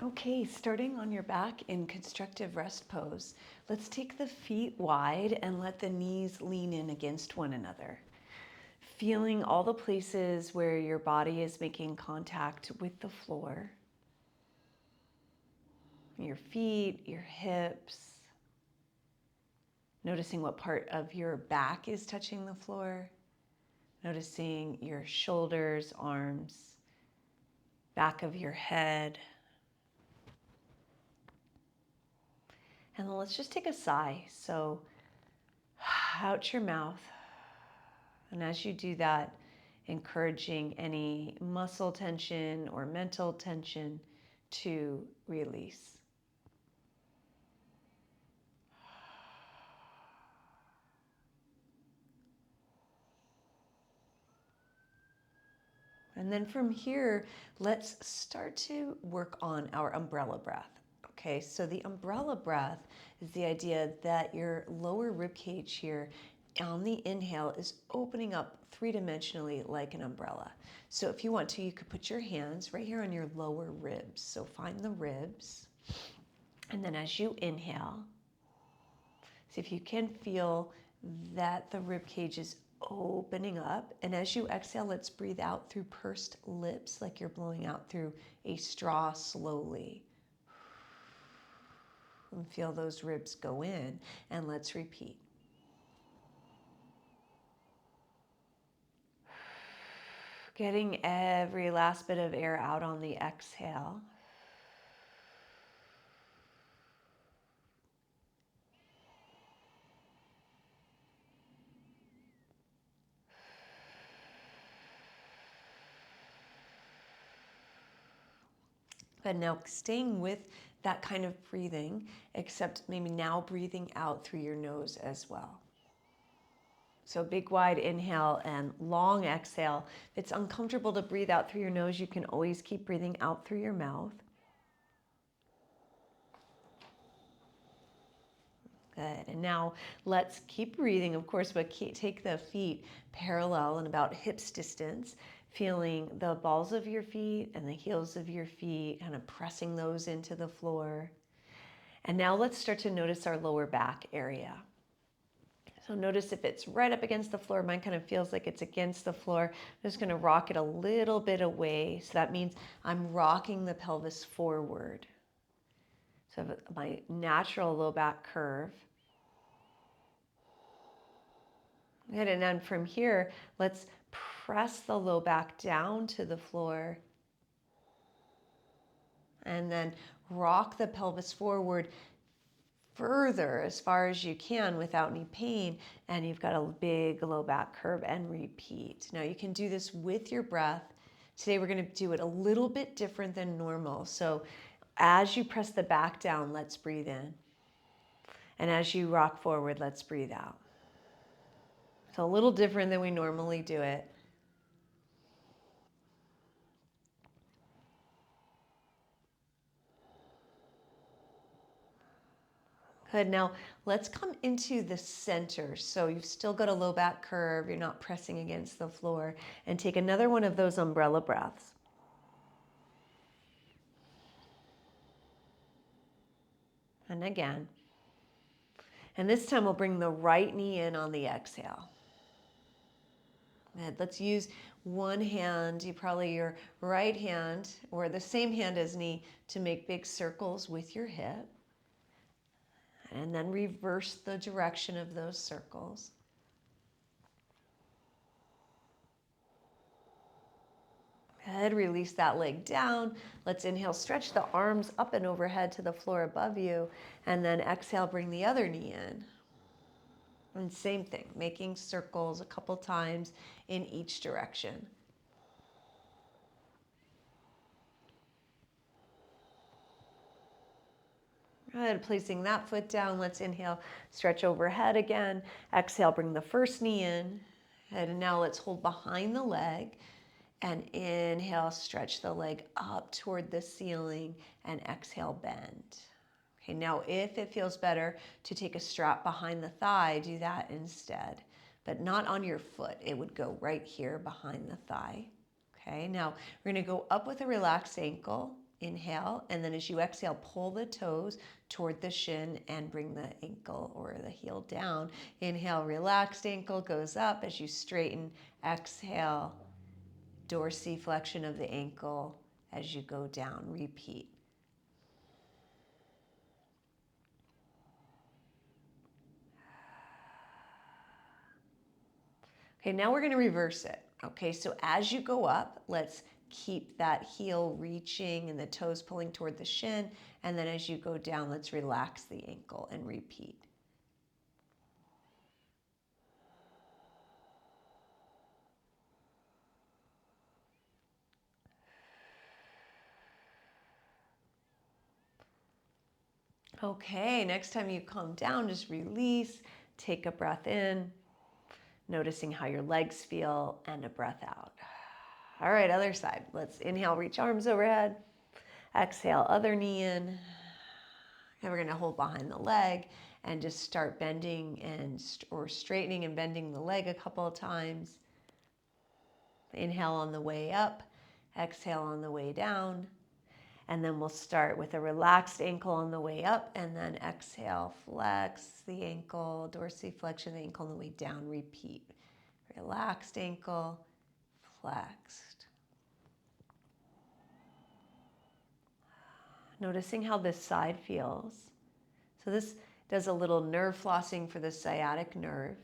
Okay, starting on your back in constructive rest pose, let's take the feet wide and let the knees lean in against one another. Feeling all the places where your body is making contact with the floor. Your feet, your hips. Noticing what part of your back is touching the floor. Noticing your shoulders, arms, back of your head. And then let's just take a sigh. So out your mouth. And as you do that, encouraging any muscle tension or mental tension to release. And then from here, let's start to work on our umbrella breath. Okay, so the umbrella breath is the idea that your lower rib cage here on the inhale is opening up three-dimensionally like an umbrella. So if you want to, you could put your hands right here on your lower ribs. So find the ribs. And then as you inhale, see if you can feel that the rib cage is opening up. And as you exhale, let's breathe out through pursed lips like you're blowing out through a straw slowly. And feel those ribs go in. And let's repeat. Getting every last bit of air out on the exhale. But now staying with that kind of breathing, except maybe now breathing out through your nose as well. So big wide inhale and long exhale. If it's uncomfortable to breathe out through your nose, you can always keep breathing out through your mouth. Good. And now let's keep breathing, of course, but take the feet parallel and about hips distance, feeling the balls of your feet and the heels of your feet, kind of pressing those into the floor. And now let's start to notice our lower back area. So notice if it's right up against the floor. Mine kind of feels like it's against the floor. I'm just going to rock it a little bit away. So that means I'm rocking the pelvis forward. So my natural low back curve. Good. And then from here, let's press the low back down to the floor. And then rock the pelvis forward further as far as you can without any pain, and you've got a big low back curve, and repeat. Now you can do this with your breath. Today we're going to do it a little bit different than normal. So as you press the back down, let's breathe in. And as you rock forward, let's breathe out. So a little different than we normally do it. Good. Now let's come into the center. So you've still got a low back curve. You're not pressing against the floor. And take another one of those umbrella breaths. And again. And this time we'll bring the right knee in on the exhale. And let's use one hand, your right hand, or the same hand as knee, to make big circles with your hip. And then reverse the direction of those circles. Good. Release that leg down. Let's inhale, stretch the arms up and overhead to the floor above you. And then exhale, bring the other knee in. And same thing, making circles a couple times in each direction. Good. Placing that foot down, let's inhale, stretch overhead again. Exhale, bring the first knee in. And now let's hold behind the leg. And inhale, stretch the leg up toward the ceiling. And exhale, bend. Okay, now if it feels better to take a strap behind the thigh, do that instead. But not on your foot. It would go right here behind the thigh. Okay, now we're going to go up with a relaxed ankle. Inhale, and then as you exhale, pull the toes toward the shin and bring the ankle or the heel down. Inhale, relaxed ankle goes up as you straighten. Exhale, dorsiflexion of the ankle as you go down. Repeat. Okay, now we're going to reverse it. Okay, so as you go up, let's keep that heel reaching and the toes pulling toward the shin. And then as you go down, let's relax the ankle and repeat. Okay, next time you come down, just release, take a breath in, noticing how your legs feel, and a breath out. All right, other side. Let's inhale, reach arms overhead. Exhale, other knee in. And we're gonna hold behind the leg and just start bending or straightening and bending the leg a couple of times. Inhale on the way up, exhale on the way down. And then we'll start with a relaxed ankle on the way up, and then exhale, flex the ankle, dorsiflexion of the ankle on the way down. Repeat. Relaxed ankle, flexed. Noticing how this side feels. So this does a little nerve flossing for the sciatic nerve,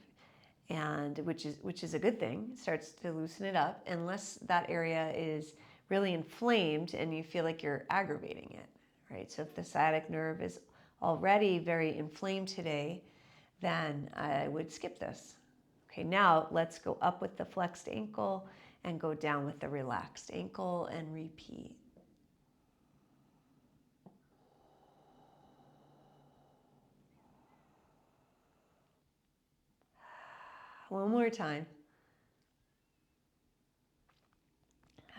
and which is a good thing. It starts to loosen it up, unless that area is really inflamed and you feel like you're aggravating it, right? So if the sciatic nerve is already very inflamed today, then I would skip this. Okay, now let's go up with the flexed ankle and go down with the relaxed ankle and repeat. One more time.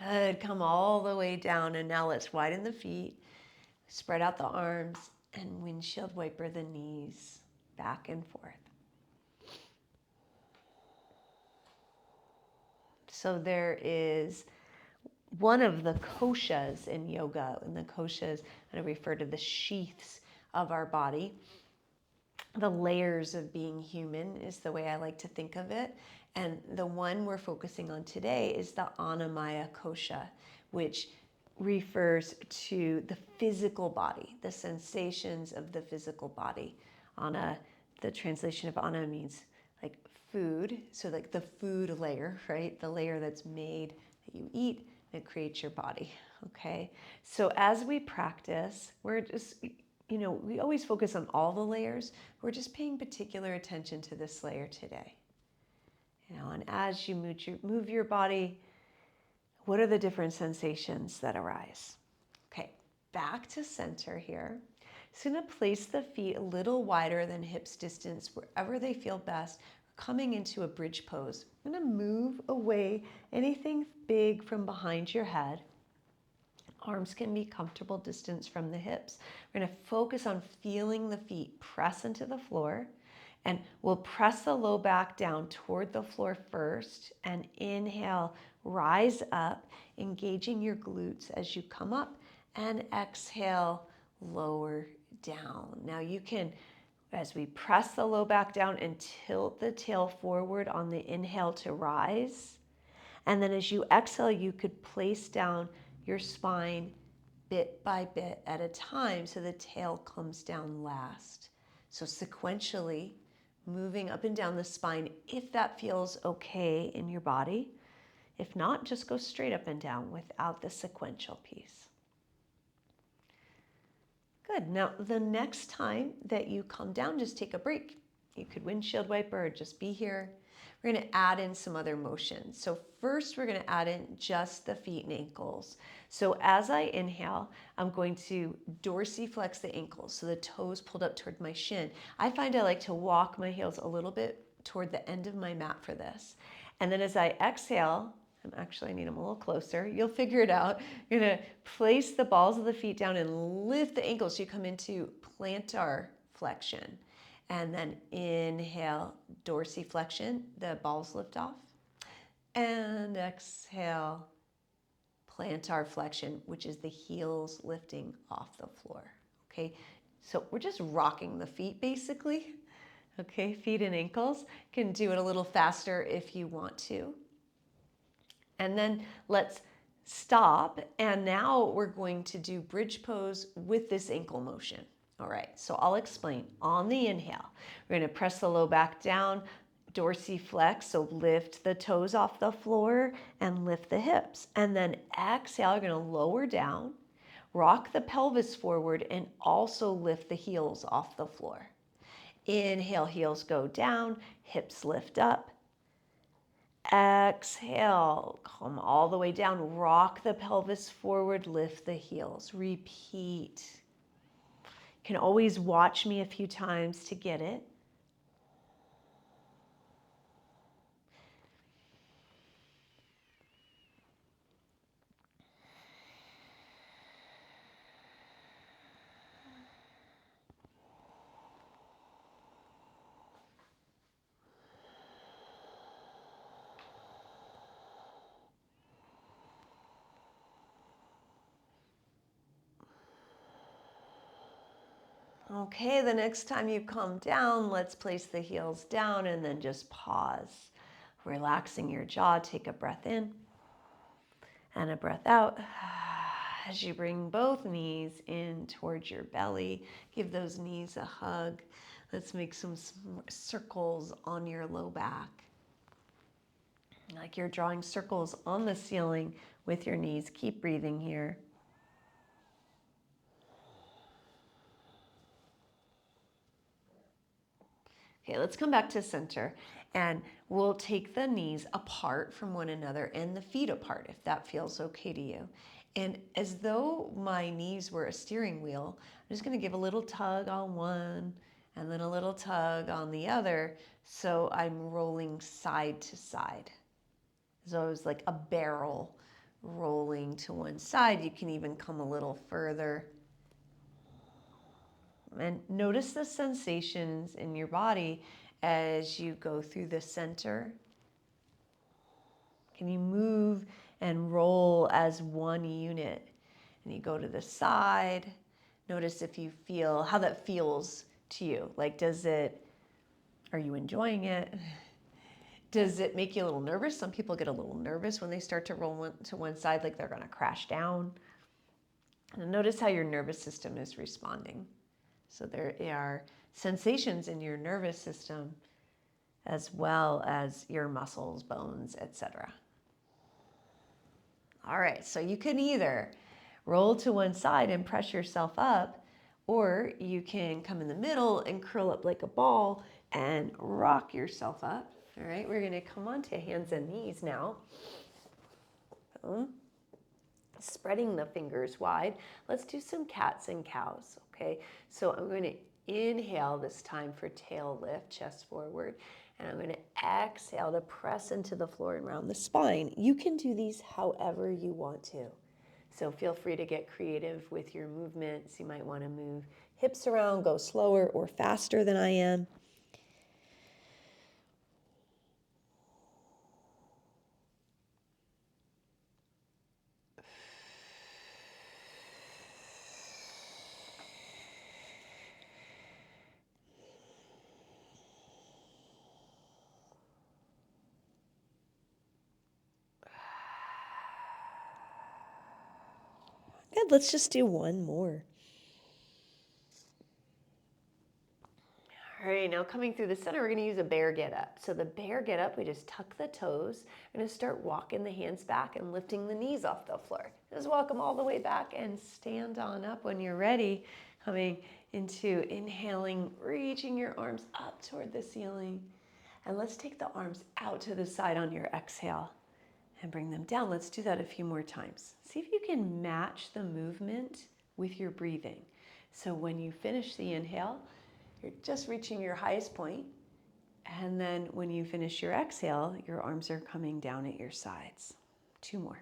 Good, come all the way down, and now let's widen the feet, spread out the arms, and windshield wiper the knees back and forth. So there is one of the koshas in yoga, and the koshas, I refer to the sheaths of our body. The layers of being human is the way I like to think of it. And the one we're focusing on today is the Annamaya kosha, which refers to the physical body, the sensations of the physical body. Anna, the translation of Anna means like food, so like the food layer, right? The layer that's made that you eat that creates your body, okay? So as we practice, we're just, we always focus on all the layers. We're just paying particular attention to this layer today. And as you move your body, what are the different sensations that arise? Okay, back to center here. So I'm going to place the feet a little wider than hips distance wherever they feel best, coming into a bridge pose. I'm going to move away anything big from behind your head. Arms can be comfortable distance from the hips. We're going to focus on feeling the feet press into the floor, and we'll press the low back down toward the floor first, and inhale, rise up, engaging your glutes as you come up, and exhale, lower down. Now you can, as we press the low back down, and tilt the tail forward on the inhale to rise. And then as you exhale, you could place down your spine bit by bit at a time so the tail comes down last. So sequentially moving up and down the spine if that feels okay in your body. If not, just go straight up and down without the sequential piece. Good. Now the next time that you come down, just take a break. You could windshield wiper or just be here. We're going to add in some other motions. So first we're going to add in just the feet and ankles. So as I inhale, I'm going to dorsiflex the ankles, so the toes pulled up toward my shin. I find I like to walk my heels a little bit toward the end of my mat for this. And then as I exhale, I need them a little closer. You'll figure it out. You're going to place the balls of the feet down and lift the ankles so you come into plantar flexion. And then inhale, dorsiflexion, the balls lift off. And exhale, plantar flexion, which is the heels lifting off the floor. Okay, so we're just rocking the feet basically. Okay, feet and ankles. You can do it a little faster if you want to. And then let's stop. And now we're going to do bridge pose with this ankle motion. All right, so I'll explain. On the inhale, we're going to press the low back down, dorsiflex, so lift the toes off the floor and lift the hips. And then exhale, you're going to lower down, rock the pelvis forward, and also lift the heels off the floor. Inhale, heels go down, hips lift up. Exhale, come all the way down, rock the pelvis forward, lift the heels. Repeat. You can always watch me a few times to get it. Okay, the next time you come down, let's place the heels down and then just pause. Relaxing your jaw, take a breath in and a breath out. As you bring both knees in towards your belly, give those knees a hug. Let's make some circles on your low back. Like you're drawing circles on the ceiling with your knees. Keep breathing here. Okay, let's come back to center and we'll take the knees apart from one another and the feet apart if that feels okay to you. And as though my knees were a steering wheel, I'm just going to give a little tug on one and then a little tug on the other. So I'm rolling side to side. So it was like a barrel rolling to one side. You can even come a little further. And notice the sensations in your body as you go through the center. Can you move and roll as one unit? And you go to the side. Notice if you feel how that feels to you. Like, are you enjoying it? Does it make you a little nervous? Some people get a little nervous when they start to roll to one side, like they're going to crash down. And notice how your nervous system is responding. So there are sensations in your nervous system as well as your muscles, bones, etc. All right, so you can either roll to one side and press yourself up, or you can come in the middle and curl up like a ball and rock yourself up. All right, we're going to come onto hands and knees now. Boom. Spreading the fingers wide. Let's do some cats and cows, okay? So I'm going to inhale this time for tail lift, chest forward, and I'm going to exhale to press into the floor and round the spine. You can do these however you want to. So feel free to get creative with your movements. You might want to move hips around, go slower or faster than I am. Good, let's just do one more. All right, now coming through the center, we're going to use a bear get up. So the bear get up, we just tuck the toes. We're going to start walking the hands back and lifting the knees off the floor. Just walk them all the way back and stand on up when you're ready. Coming into inhaling, reaching your arms up toward the ceiling. And let's take the arms out to the side on your exhale and bring them down. Let's do that a few more times. See if you can match the movement with your breathing. So when you finish the inhale, you're just reaching your highest point. And then when you finish your exhale, your arms are coming down at your sides. Two more.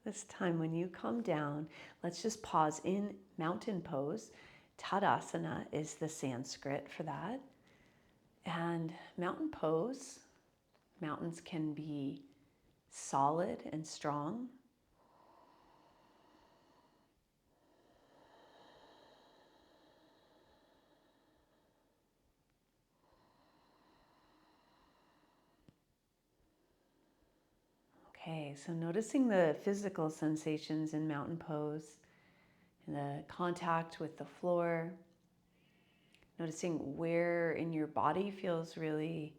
This time when you come down, let's just pause in mountain pose. Tadasana is the Sanskrit for that. And mountain pose, mountains can be solid and strong. Okay, so noticing the physical sensations in mountain pose, and the contact with the floor, noticing where in your body feels really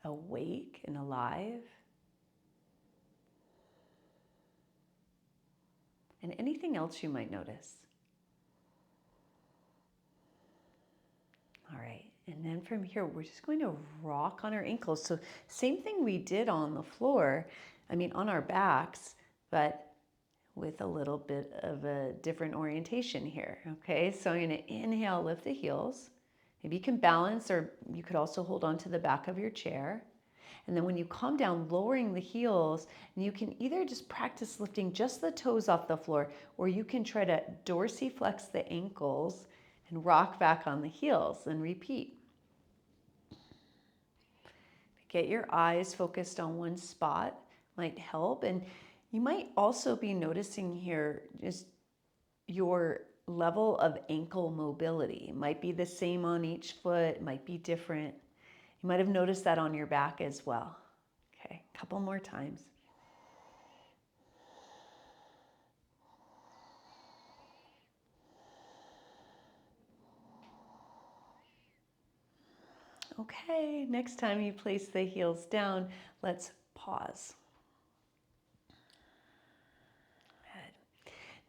awake and alive. And anything else you might notice. All right, and then from here, we're just going to rock on our ankles. So same thing we did on the floor, on our backs, but with a little bit of a different orientation here, okay? So I'm gonna inhale, lift the heels. Maybe you can balance, or you could also hold on to the back of your chair. And then when you come down, lowering the heels, and you can either just practice lifting just the toes off the floor, or you can try to dorsiflex the ankles and rock back on the heels and repeat. Get your eyes focused on one spot might help. And you might also be noticing here just your level of ankle mobility. It might be the same on each foot, it might be different. You might have noticed that on your back as well. Okay, a couple more times. Okay, next time you place the heels down, let's pause. Good.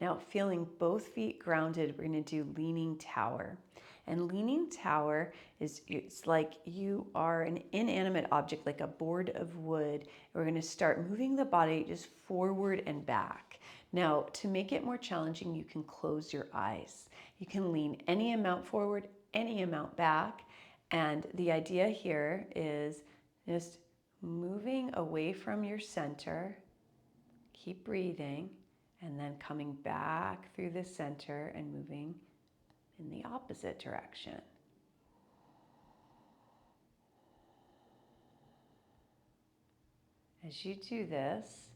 Now, feeling both feet grounded, we're going to do leaning tower. And leaning tower it's like you are an inanimate object, like a board of wood. We're going to start moving the body just forward and back. Now, to make it more challenging, you can close your eyes. You can lean any amount forward, any amount back. And the idea here is just moving away from your center. Keep breathing, and then coming back through the center and moving in the opposite direction. As you do this,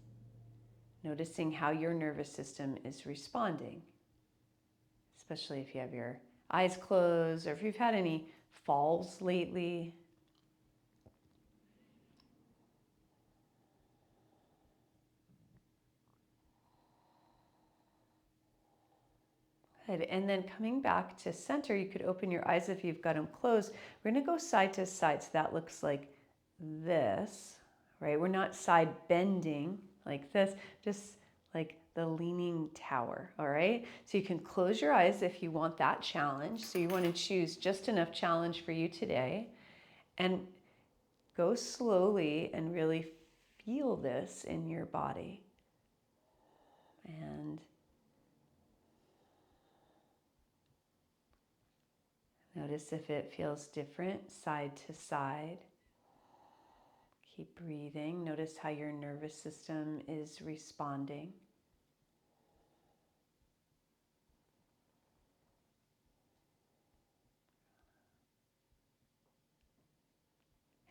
noticing how your nervous system is responding, especially if you have your eyes closed or if you've had any falls lately. Good. And then coming back to center, you could open your eyes if you've got them closed. We're going to go side to side. So that looks like this, right? We're not side bending like this, just like the leaning tower, all right? So you can close your eyes if you want that challenge. So you want to choose just enough challenge for you today, and go slowly and really feel this in your body. And notice if it feels different side to side. Keep breathing. Notice how your nervous system is responding.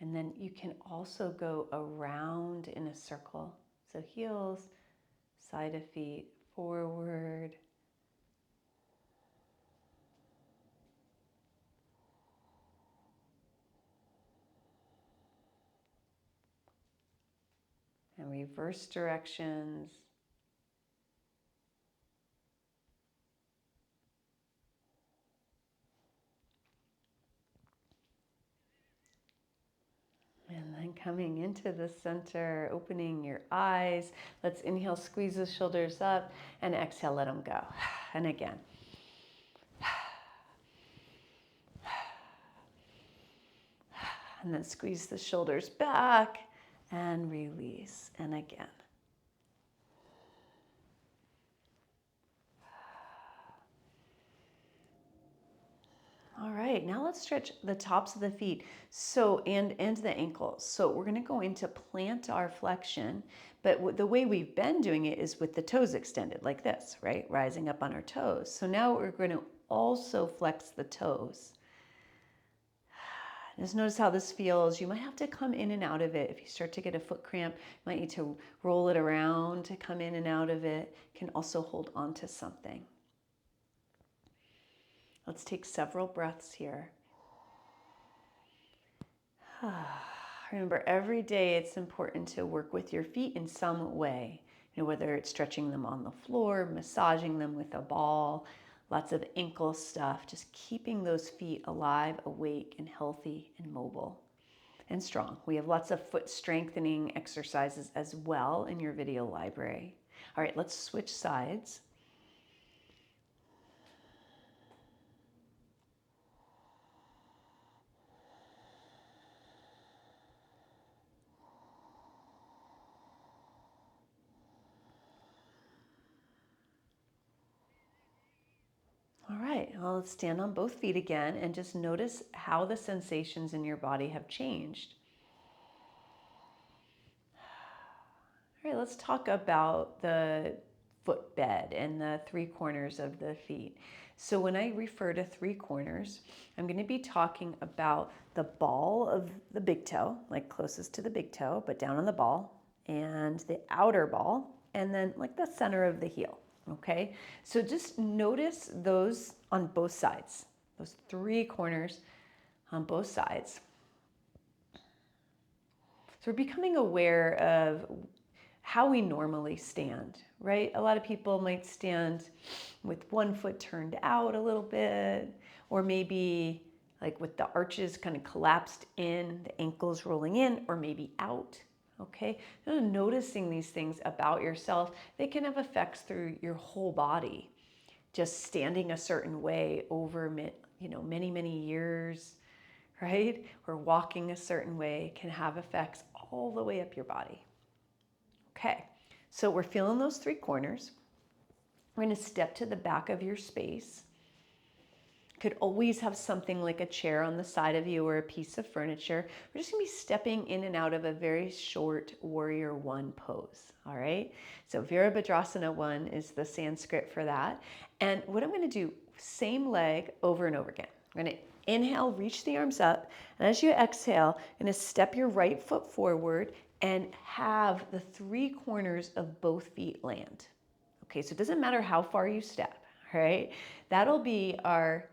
And then you can also go around in a circle. So heels, side of feet, forward. And reverse directions. And then coming into the center, opening your eyes. Let's inhale, squeeze the shoulders up, and exhale, let them go. And again. And then squeeze the shoulders back and release. And again. All right, now let's stretch the tops of the feet and the ankles. So we're going to go into plantar flexion, but the way we've been doing it is with the toes extended like this, right? Rising up on our toes. So now we're going to also flex the toes. Just notice how this feels. You might have to come in and out of it. If you start to get a foot cramp, you might need to roll it around to come in and out of it. You can also hold on to something. Let's take several breaths here. Remember, every day it's important to work with your feet in some way. Whether it's stretching them on the floor, massaging them with a ball, lots of ankle stuff, just keeping those feet alive, awake, and healthy, and mobile, and strong. We have lots of foot strengthening exercises as well in your video library. All right, let's switch sides. All right, well, let's stand on both feet again and just notice how the sensations in your body have changed. All right, let's talk about the footbed and the three corners of the feet. So when I refer to three corners, I'm going to be talking about the ball of the big toe, like closest to the big toe, but down on the ball, and the outer ball, and then like the center of the heel. Okay, so just notice those on both sides, those three corners on both sides. So we're becoming aware of how we normally stand, right? A lot of people might stand with one foot turned out a little bit, or maybe like with the arches kind of collapsed in, the ankles rolling in, or maybe out. Okay, noticing these things about yourself, they can have effects through your whole body. Just standing a certain way over many years, right? Or walking a certain way can have effects all the way up your body. Okay, so we're feeling those three corners. We're going to step to the back of your space. Could always have something like a chair on the side of you or a piece of furniture. We're just going to be stepping in and out of a very short warrior one pose. All right, so Virabhadrasana 1 is the Sanskrit for that. And what I'm going to do, same leg over and over again. I'm going to inhale, reach the arms up, and as you exhale, you're going to step your right foot forward and have the three corners of both feet land. Okay, so it doesn't matter how far you step, right? That'll be our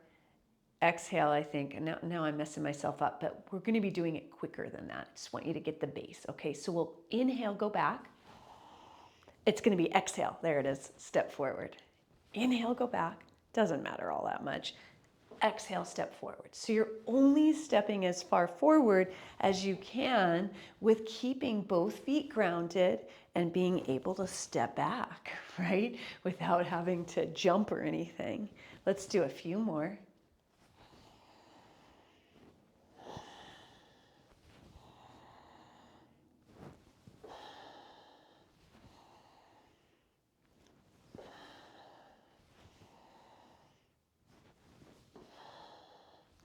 exhale, I think. And now I'm messing myself up, but we're going to be doing it quicker than that. I just want you to get the base. Okay, so we'll inhale, go back. It's going to be exhale. There it is. Step forward. Inhale, go back. Doesn't matter all that much. Exhale, step forward. So you're only stepping as far forward as you can with keeping both feet grounded and being able to step back, right? Without having to jump or anything. Let's do a few more.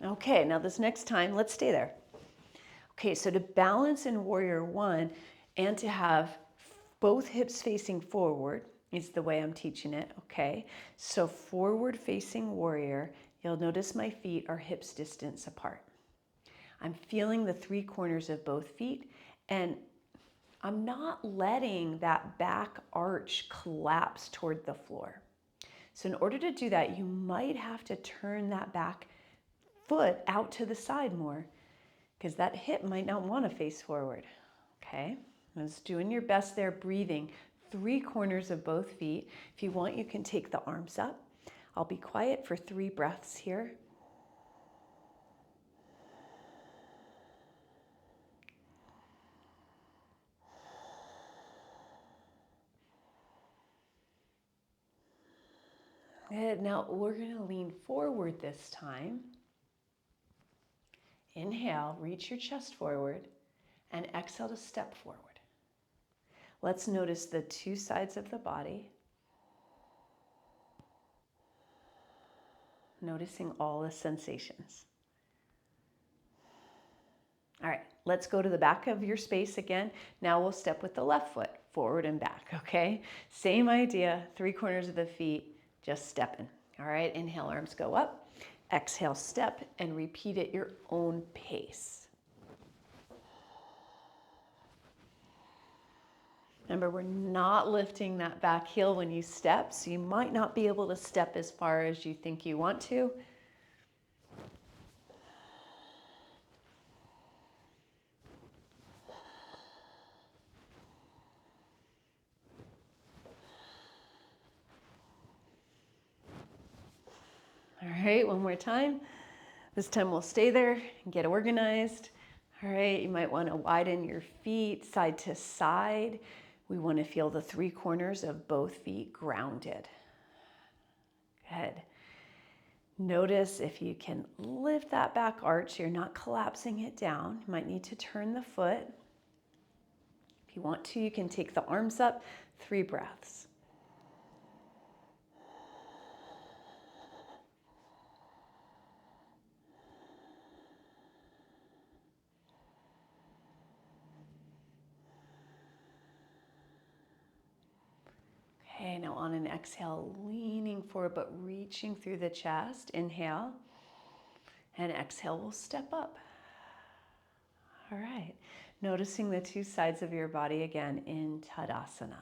Okay, now this next time, let's stay there. Okay, so to balance in Warrior 1 and to have both hips facing forward is the way I'm teaching it, okay? So forward facing warrior, you'll notice my feet are hips distance apart. I'm feeling the three corners of both feet, and I'm not letting that back arch collapse toward the floor. So in order to do that, you might have to turn that back foot out to the side more because that hip might not want to face forward. Okay, just doing your best there, breathing. Three corners of both feet. If you want, you can take the arms up. I'll be quiet for 3 breaths here. Good. Now we're going to lean forward this time. Inhale, reach your chest forward, and exhale to step forward. Let's notice the two sides of the body. noticing all the sensations. All right, let's go to the back of your space again. Now we'll step with the left foot, forward and back, okay? Same idea, 3 corners of the feet, just stepping. All right, inhale, arms go up. Exhale, step, and repeat at your own pace. Remember, we're not lifting that back heel when you step, so you might not be able to step as far as you think you want to. All right, one more time. This time we'll stay there and get organized. All right, you might want to widen your feet side to side. We want to feel the 3 corners of both feet grounded. Good. Notice if you can lift that back arch, you're not collapsing it down. You might need to turn the foot. If you want to, you can take the arms up, 3 breaths. Okay, now on an exhale, leaning forward but reaching through the chest. Inhale, and exhale, we'll step up. All right, noticing the 2 sides of your body again in Tadasana.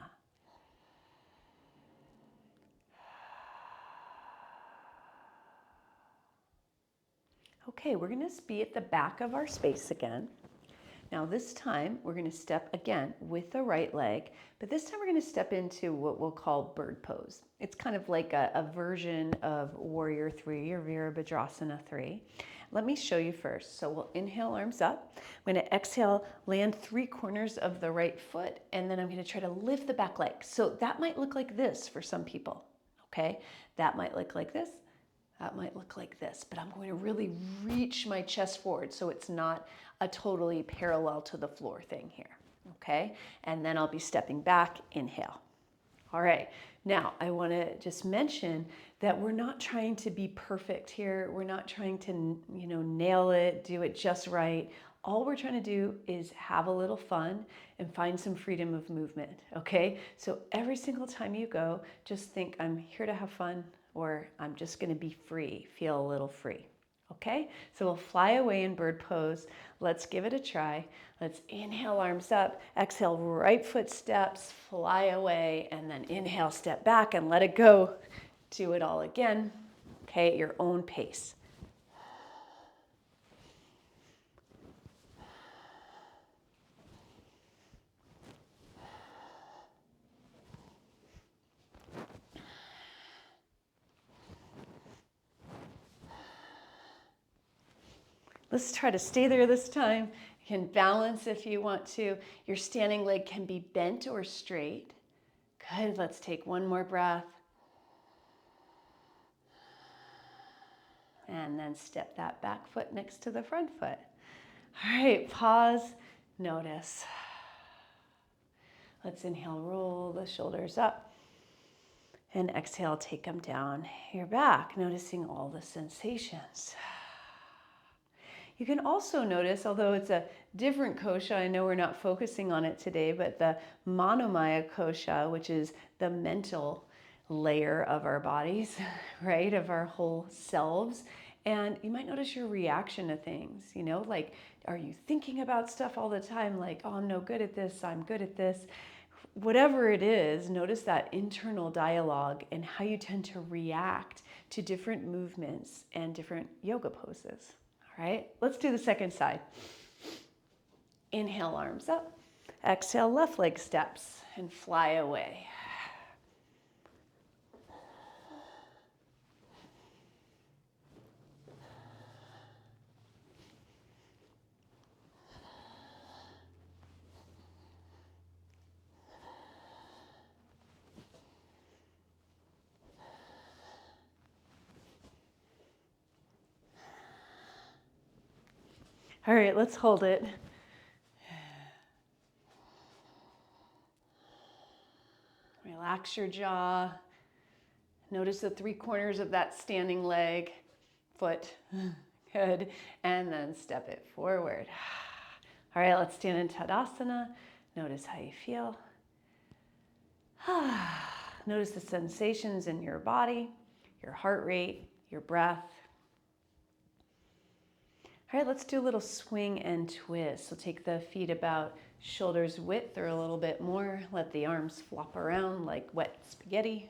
Okay, we're going to be at the back of our space again. Now this time we're going to step again with the right leg, but this time we're going to step into what we'll call bird pose. It's kind of like a version of Warrior 3 or Virabhadrasana 3. Let me show you first. So we'll inhale, arms up. I'm going to exhale, land 3 corners of the right foot, and then I'm going to try to lift the back leg. So that might look like this for some people, okay? That might look like this. That might look like this, but I'm going to really reach my chest forward so it's not a totally parallel to the floor thing here, okay? And then I'll be stepping back, inhale. All right, now I want to just mention that we're not trying to be perfect here. We're not trying to, nail it, do it just right. All we're trying to do is have a little fun and find some freedom of movement, okay? So every single time you go, just think, I'm here to have fun, or I'm just going to be free, feel a little free. Okay, so we'll fly away in bird pose. Let's give it a try. Let's inhale, arms up, exhale, right foot steps, fly away, and then inhale, step back and let it go. Do it all again, okay, at your own pace. Let's try to stay there this time. You can balance if you want to. Your standing leg can be bent or straight. Good, let's take one more breath. And then step that back foot next to the front foot. All right, pause, notice. Let's inhale, roll the shoulders up. And exhale, take them down your back, noticing all the sensations. You can also notice, although it's a different kosha, I know we're not focusing on it today, but the Manomaya kosha, which is the mental layer of our bodies, right, of our whole selves. And you might notice your reaction to things, like, are you thinking about stuff all the time? Like, oh, I'm no good at this, I'm good at this. Whatever it is, notice that internal dialogue and how you tend to react to different movements and different yoga poses. All right, let's do the second side. Inhale, arms up. Exhale, left leg steps and fly away. All right, let's hold it. Relax your jaw. Notice the 3 corners of that standing leg. foot. Good. And then step it forward. All right, let's stand in Tadasana. Notice how you feel. Notice the sensations in your body, your heart rate, your breath. All right, let's do a little swing and twist. So take the feet about shoulders width or a little bit more. Let the arms flop around like wet spaghetti.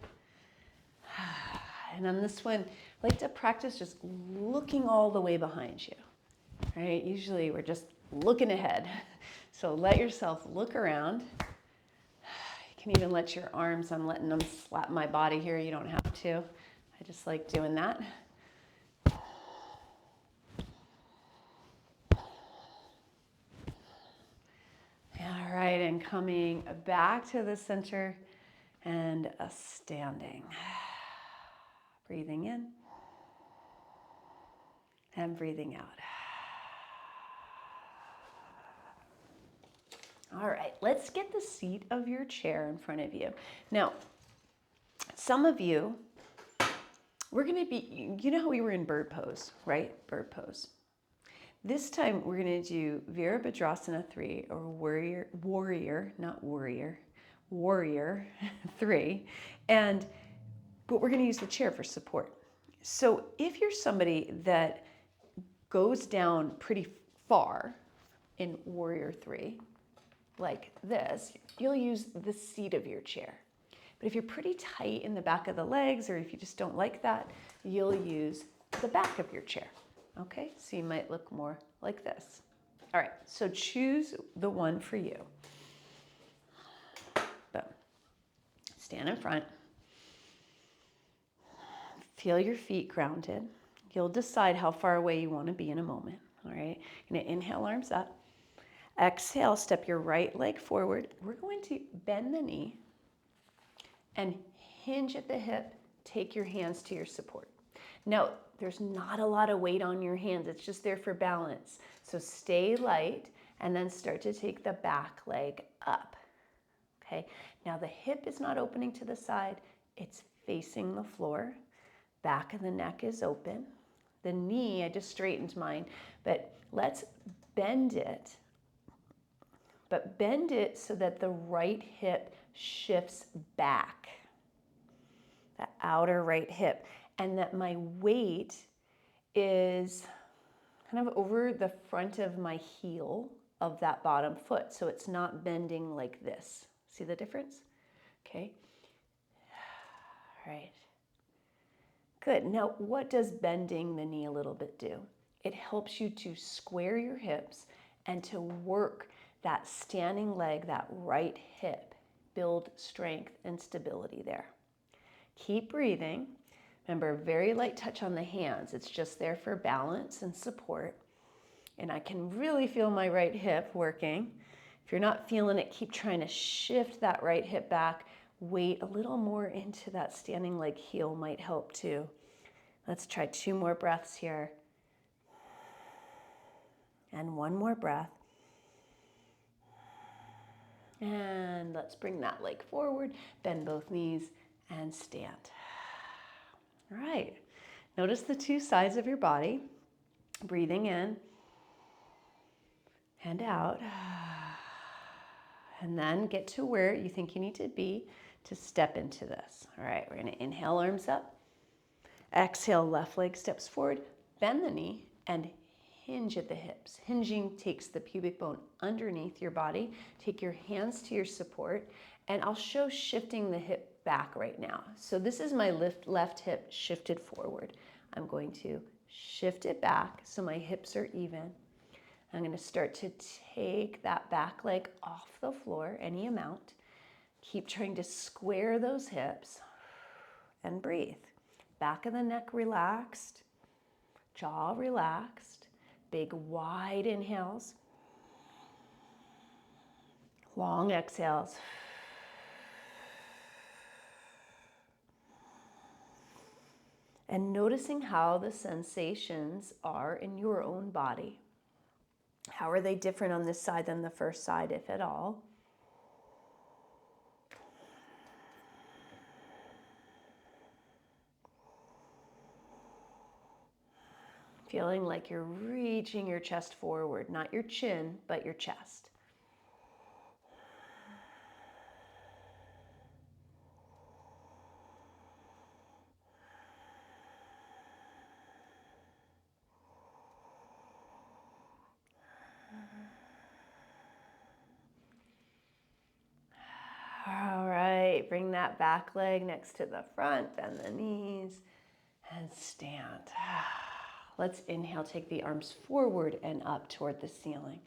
And on this one, I like to practice just looking all the way behind you. All right, usually we're just looking ahead. So let yourself look around. You can even let your arms, I'm letting them slap my body here. You don't have to. I just like doing that. All right, and coming back to the center and a standing. Breathing in and breathing out. All right, let's get the seat of your chair in front of you. Now, some of you, we're gonna be, you know how we were in bird pose, right? Bird pose. This time we're gonna do Virabhadrasana 3 or warrior 3. But we're gonna use the chair for support. So if you're somebody that goes down pretty far in warrior 3, like this, you'll use the seat of your chair. But if you're pretty tight in the back of the legs, or if you just don't like that, you'll use the back of your chair. Okay, so you might look more like this. All right, so choose the one for you. Boom. Stand in front. Feel your feet grounded. You'll decide how far away you want to be in a moment. All right, you're gonna inhale, arms up. Exhale, step your right leg forward. We're going to bend the knee and hinge at the hip. Take your hands to your support. Now, there's not a lot of weight on your hands. It's just there for balance. So stay light and then start to take the back leg up. Okay, now the hip is not opening to the side. It's facing the floor. Back of the neck is open. The knee, I just straightened mine, but let's bend it. But bend it so that the right hip shifts back, the outer right hip, and that my weight is kind of over the front of my heel of that bottom foot, so it's not bending like this. See the difference? Okay. All right. Good. Now, what does bending the knee a little bit do? It helps you to square your hips and to work that standing leg, that right hip, build strength and stability there. Keep breathing. Remember, very light touch on the hands. It's just there for balance and support. And I can really feel my right hip working. If you're not feeling it, keep trying to shift that right hip back. Weight a little more into that standing leg heel might help too. Let's try 2 more breaths here. And 1 more breath. And let's bring that leg forward, bend both knees, and stand. All right. Notice the 2 sides of your body. Breathing in and out. And then get to where you think you need to be to step into this. All right, we're gonna inhale, arms up. Exhale, left leg steps forward. Bend the knee and hinge at the hips. Hinging takes the pubic bone underneath your body. Take your hands to your support, and I'll show shifting the hip back right now. So this is my left hip shifted forward. I'm going to shift it back so my hips are even. I'm going to start to take that back leg off the floor, any amount. Keep trying to square those hips and breathe. Back of the neck relaxed, jaw relaxed, big wide inhales, long exhales. And noticing how the sensations are in your own body. How are they different on this side than the first side, if at all? Feeling like you're reaching your chest forward, not your chin, but your chest. All right, bring that back leg next to the front, bend the knees, and stand. Let's inhale, take the arms forward and up toward the ceiling.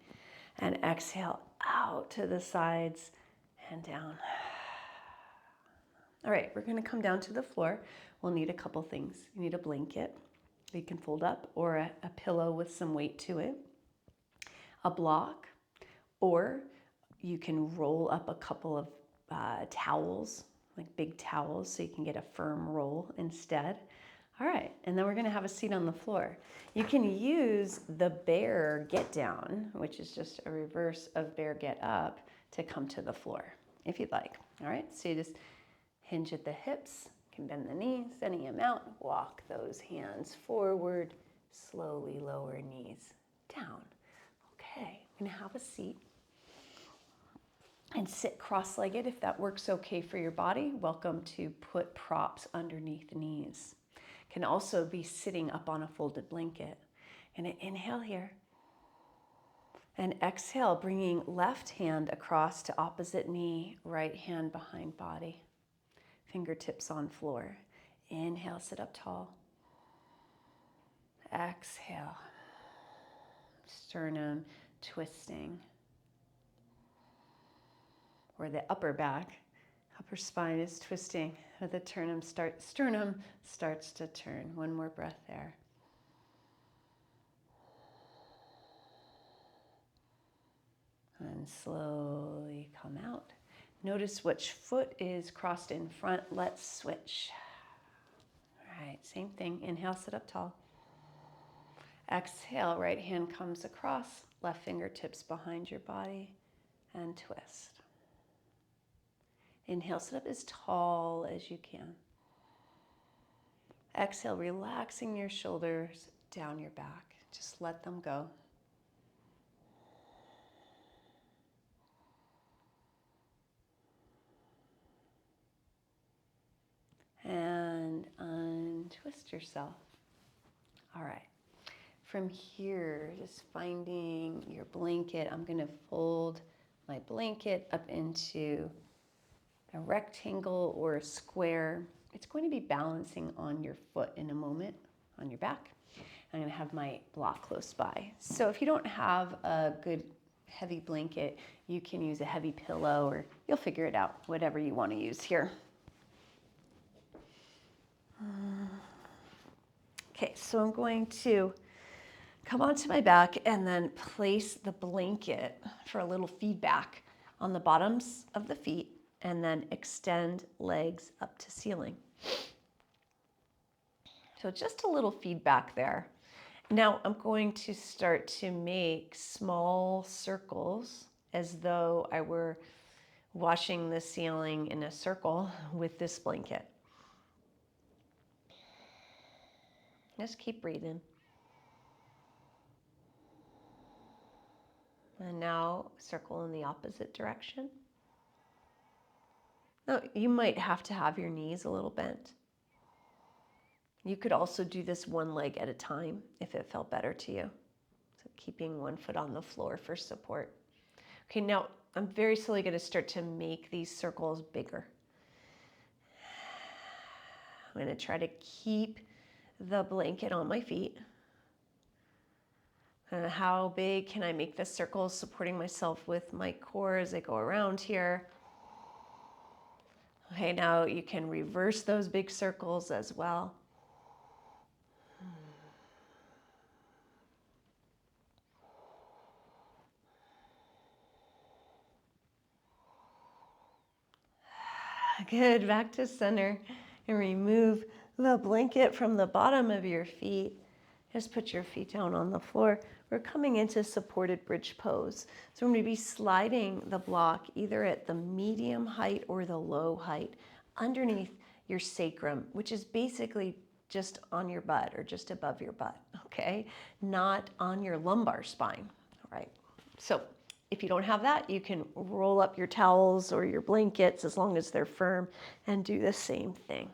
And exhale out to the sides and down. All right, we're gonna come down to the floor. We'll need a couple things. You need a blanket that you can fold up, or a pillow with some weight to it, a block, or you can roll up a couple of towels, like big towels, so you can get a firm roll instead. All right, and then we're gonna have a seat on the floor. You can use the bear get down, which is just a reverse of bear get up, to come to the floor, if you'd like. All right, so you just hinge at the hips, you can bend the knees any amount, walk those hands forward, slowly lower knees down. Okay, I'm gonna have a seat. And sit cross-legged if that works okay for your body. Welcome to put props underneath knees. Can also be sitting up on a folded blanket. And inhale here. And exhale, bringing left hand across to opposite knee, right hand behind body. Fingertips on floor. Inhale, sit up tall. Exhale. Sternum twisting. Or the upper back, upper spine is twisting. The sternum starts to turn. One more breath there. And slowly come out. Notice which foot is crossed in front. Let's switch. All right, same thing. Inhale, sit up tall. Exhale, right hand comes across, left fingertips behind your body, and twist. Inhale, sit up as tall as you can. Exhale, relaxing your shoulders down your back. Just let them go. And untwist yourself. All right. From here, just finding your blanket. I'm going to fold my blanket up into a rectangle or a square. It's going to be balancing on your foot in a moment, on your back. I'm going to have my block close by. So if you don't have a good heavy blanket, you can use a heavy pillow, or you'll figure it out, whatever you want to use here. Okay, so I'm going to come onto my back and then place the blanket for a little feedback on the bottoms of the feet, and then extend legs up to ceiling. So just a little feedback there. Now I'm going to start to make small circles as though I were washing the ceiling in a circle with this blanket. Just keep breathing. And now circle in the opposite direction. Now, you might have to have your knees a little bent. You could also do this one leg at a time if it felt better to you. So keeping one foot on the floor for support. Okay, now I'm very slowly going to start to make these circles bigger. I'm going to try to keep the blanket on my feet. How big can I make the circles, supporting myself with my core as I go around here? Okay, now you can reverse those big circles as well. Good, back to center, and remove the blanket from the bottom of your feet. Just put your feet down on the floor. We're coming into supported bridge pose. So I'm going to be sliding the block either at the medium height or the low height underneath your sacrum, which is basically just on your butt or just above your butt, okay? Not on your lumbar spine, all right? So if you don't have that, you can roll up your towels or your blankets as long as they're firm and do the same thing.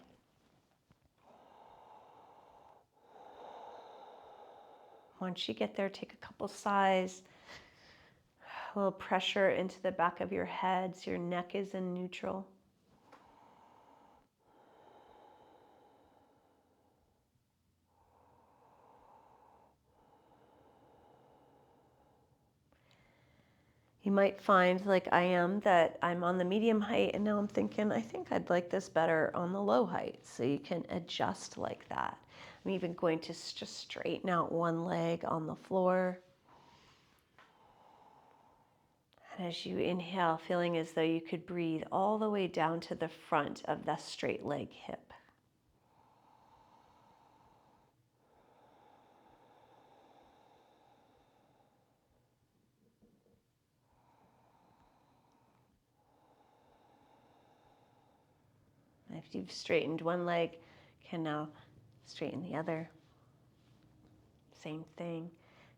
Once you get there, take a couple sighs, a little pressure into the back of your head so your neck is in neutral. You might find, like I am, that I'm on the medium height and now I'm thinking, I think I'd like this better on the low height. So you can adjust like that. I'm even going to just straighten out one leg on the floor. And as you inhale, feeling as though you could breathe all the way down to the front of the straight leg hip. If you've straightened one leg, you can now straighten the other. Same thing.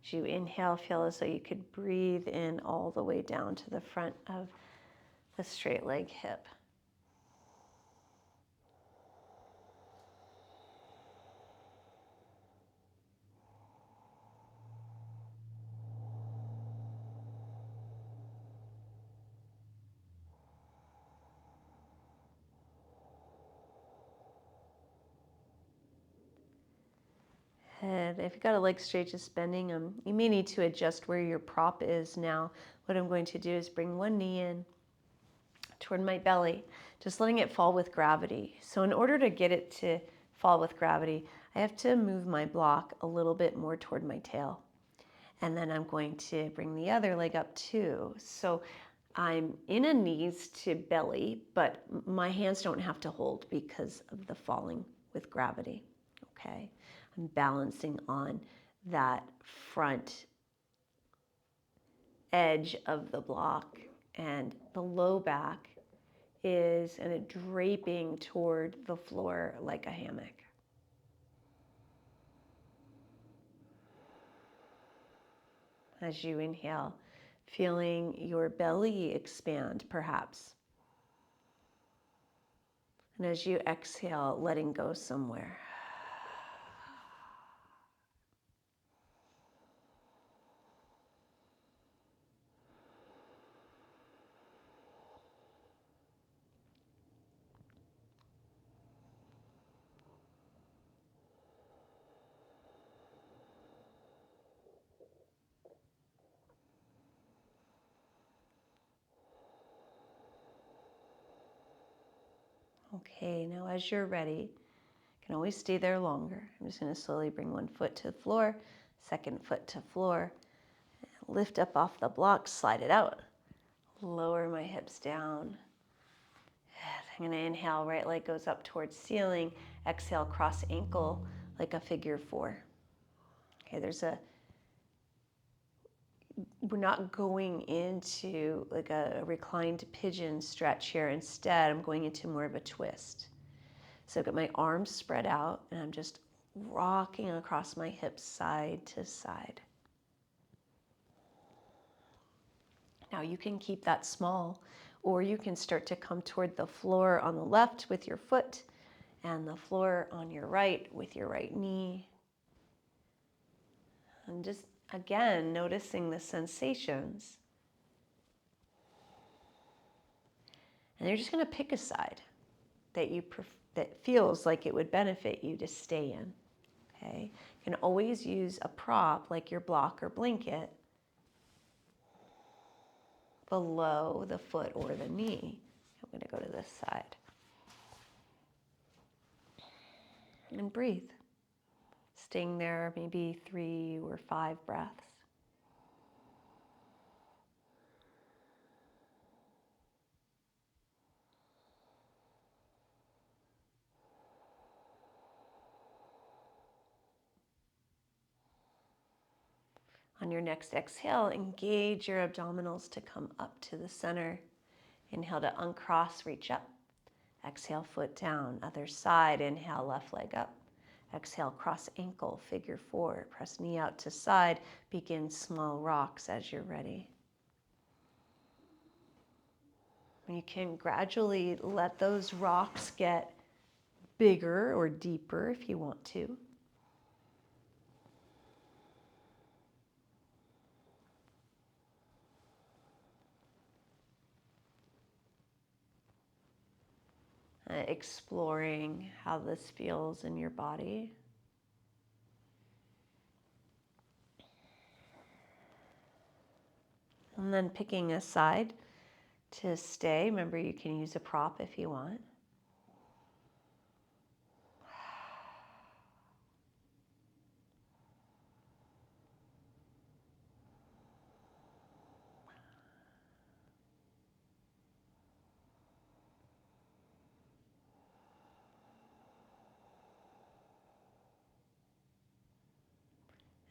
As you inhale, feel as though you could breathe in all the way down to the front of the straight leg hip. Head. If you've got a leg straight, just bending them. You may need to adjust where your prop is now. What I'm going to do is bring one knee in toward my belly, just letting it fall with gravity. So in order to get it to fall with gravity, I have to move my block a little bit more toward my tail. And then I'm going to bring the other leg up too. So I'm in a knees to belly, but my hands don't have to hold because of the falling with gravity, okay? I'm balancing on that front edge of the block, and the low back is kind of draping toward the floor like a hammock. As you inhale, feeling your belly expand perhaps. And as you exhale, letting go somewhere. Okay, now as you're ready, you can always stay there longer. I'm just going to slowly bring one foot to the floor, second foot to floor, lift up off the block, slide it out, lower my hips down. I'm going to inhale, right leg goes up towards ceiling, exhale, cross ankle like a figure four. Okay, we're not going into like a reclined pigeon stretch here. Instead, I'm going into more of a twist. So I've got my arms spread out and I'm just rocking across my hips side to side. Now you can keep that small, or you can start to come toward the floor on the left with your foot and the floor on your right with your right knee. And just again, noticing the sensations. And you're just going to pick a side that that feels like it would benefit you to stay in. Okay? You can always use a prop like your block or blanket below the foot or the knee. I'm going to go to this side. And breathe. Staying there maybe 3 or 5 breaths. On your next exhale, engage your abdominals to come up to the center. Inhale to uncross, reach up. Exhale, foot down. Other side, inhale, left leg up. Exhale, cross ankle, figure four. Press knee out to side. Begin small rocks as you're ready. You can gradually let those rocks get bigger or deeper if you want to. Exploring how this feels in your body. And then picking a side to stay. Remember, you can use a prop if you want.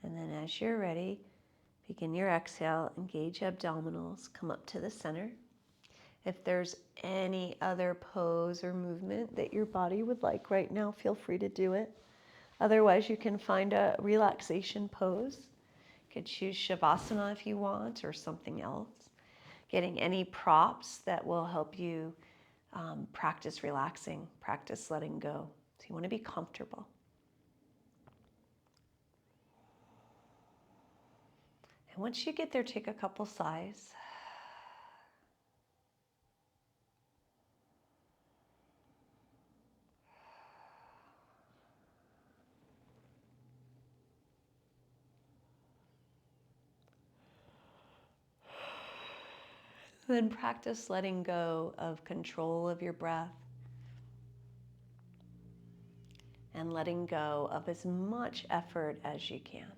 And then as you're ready, begin your exhale, engage abdominals, come up to the center. If there's any other pose or movement that your body would like right now, feel free to do it. Otherwise, you can find a relaxation pose. You could choose Shavasana if you want, or something else. Getting any props that will help you practice relaxing, practice letting go. So you want to be comfortable. And once you get there, take a couple sighs. Then practice letting go of control of your breath and letting go of as much effort as you can.